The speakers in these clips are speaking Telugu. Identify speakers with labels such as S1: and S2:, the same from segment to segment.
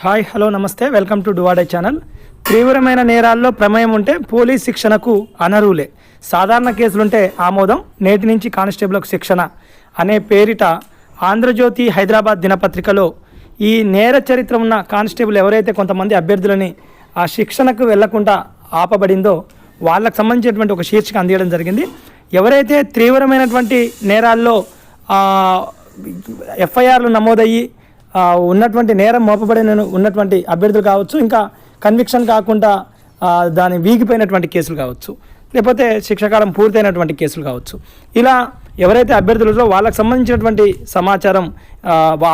S1: హాయ్ హలో నమస్తే వెల్కమ్ టు డువాడే ఛానల్. తీవ్రమైన నేరాల్లో ప్రమేయం ఉంటే పోలీస్ శిక్షణకు అనర్హులే, సాధారణ కేసులుంటే ఆమోదం, నేటి నుంచి కానిస్టేబుల్కు శిక్షణ అనే పేరిట ఆంధ్రజ్యోతి హైదరాబాద్ దినపత్రికలో ఈ నేర చరిత్ర ఉన్న కానిస్టేబుల్ ఎవరైతే కొంతమంది అభ్యర్థులని ఆ శిక్షణకు వెళ్లకుండా ఆపబడిందో వాళ్ళకు సంబంధించినటువంటి ఒక శీర్షిక అందించడం జరిగింది. ఎవరైతే తీవ్రమైనటువంటి నేరాల్లో ఎఫ్ఐఆర్లు నమోదయ్యి ఉన్నటువంటి నేరం మోపబడిన ఉన్నటువంటి అభ్యర్థులు కావచ్చు, ఇంకా కన్విక్షన్ కాకుండా దాని వీగిపోయినటువంటి కేసులు కావచ్చు, లేకపోతే శిక్షాకాలం పూర్తయినటువంటి కేసులు కావచ్చు, ఇలా ఎవరైతే అభ్యర్థులతో వాళ్ళకు సంబంధించినటువంటి సమాచారం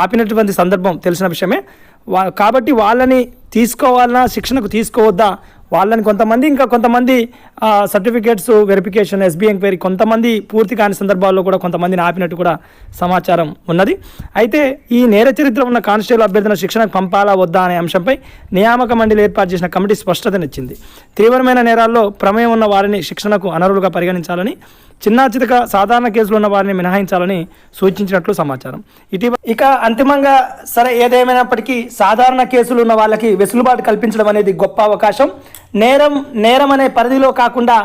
S1: ఆపినటువంటి సందర్భం తెలిసిన విషయమే. కాబట్టి వాళ్ళని తీసుకోవాలన్నా శిక్షణకు తీసుకోవద్దా, వాళ్ళని కొంతమంది ఇంకా కొంతమంది సర్టిఫికేట్స్ వెరిఫికేషన్ ఎస్బీ ఎంక్వైరీ కొంతమంది పూర్తి కాని సందర్భాల్లో కూడా కొంతమందిని ఆపినట్టు కూడా సమాచారం ఉన్నది. అయితే ఈ నేర చరిత్ర ఉన్న కానిస్టేబుల్ అభ్యర్థులను శిక్షణకు పంపాలా వద్దా అనే అంశంపై నియామక మండలి ఏర్పాటు చేసిన కమిటీ స్పష్టతనిచ్చింది. తీవ్రమైన నేరాల్లో ప్రమేయం ఉన్న వారిని శిక్షణకు అనర్హులుగా పరిగణించాలని, చిన్న చితక సాధారణ కేసులు ఉన్న వారిని మినహాయించాలని సూచించినట్లు సమాచారం. ఇక అంతిమంగా సరే ఏదేమైనప్పటికీ సాధారణ కేసులు ఉన్న వాళ్ళకి వెసులుబాటు కల్పించడం అనేది గొప్ప అవకాశం. నేరం అనే పరిధిలో కాకుండా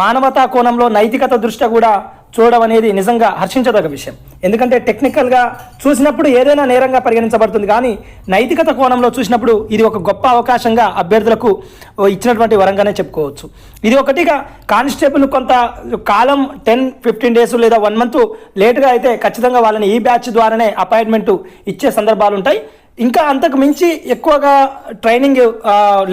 S1: మానవతా కోణంలో నైతికత దృష్ట్యా కూడా చూడడం అనేది నిజంగా హర్షించదగ్గ విషయం. ఎందుకంటే టెక్నికల్గా చూసినప్పుడు ఏదైనా నేరంగా పరిగణించబడుతుంది, కానీ నైతికత కోణంలో చూసినప్పుడు ఇది ఒక గొప్ప అవకాశంగా అభ్యర్థులకు ఇచ్చినటువంటి వరంగానే చెప్పుకోవచ్చు. ఇది ఒకటిగా కానిస్టేబుల్ కొంత కాలం 10-15 డేస్ లేదా 1 మంత్ లేటుగా అయితే ఖచ్చితంగా వాళ్ళని ఈ బ్యాచ్ ద్వారానే అపాయింట్మెంట్ ఇచ్చే సందర్భాలు ఉంటాయి. ఇంకా అంతకు మించి ఎక్కువగా ట్రైనింగ్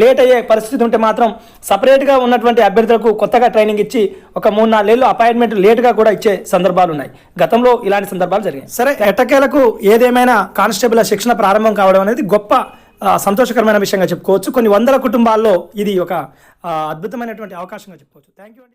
S1: లేట్ అయ్యే పరిస్థితి ఉంటే మాత్రం సపరేట్గా ఉన్నటువంటి అభ్యర్థులకు కొత్తగా ట్రైనింగ్ ఇచ్చి ఒక 3-4 ఏళ్ళు అపాయింట్మెంట్ లేట్గా కూడా ఇచ్చే సందర్భాలు ఉన్నాయి. గతంలో ఇలాంటి సందర్భాలు జరిగాయి. సరే, ఎట్టకేలకు ఏదేమైనా కానిస్టేబుల్ శిక్షణ ప్రారంభం కావడం అనేది గొప్ప సంతోషకరమైన విషయంగా చెప్పుకోవచ్చు. కొన్ని వందల కుటుంబాల్లో ఇది ఒక అద్భుతమైనటువంటి అవకాశంగా చెప్పుకోవచ్చు. థ్యాంక్ యూ అండి.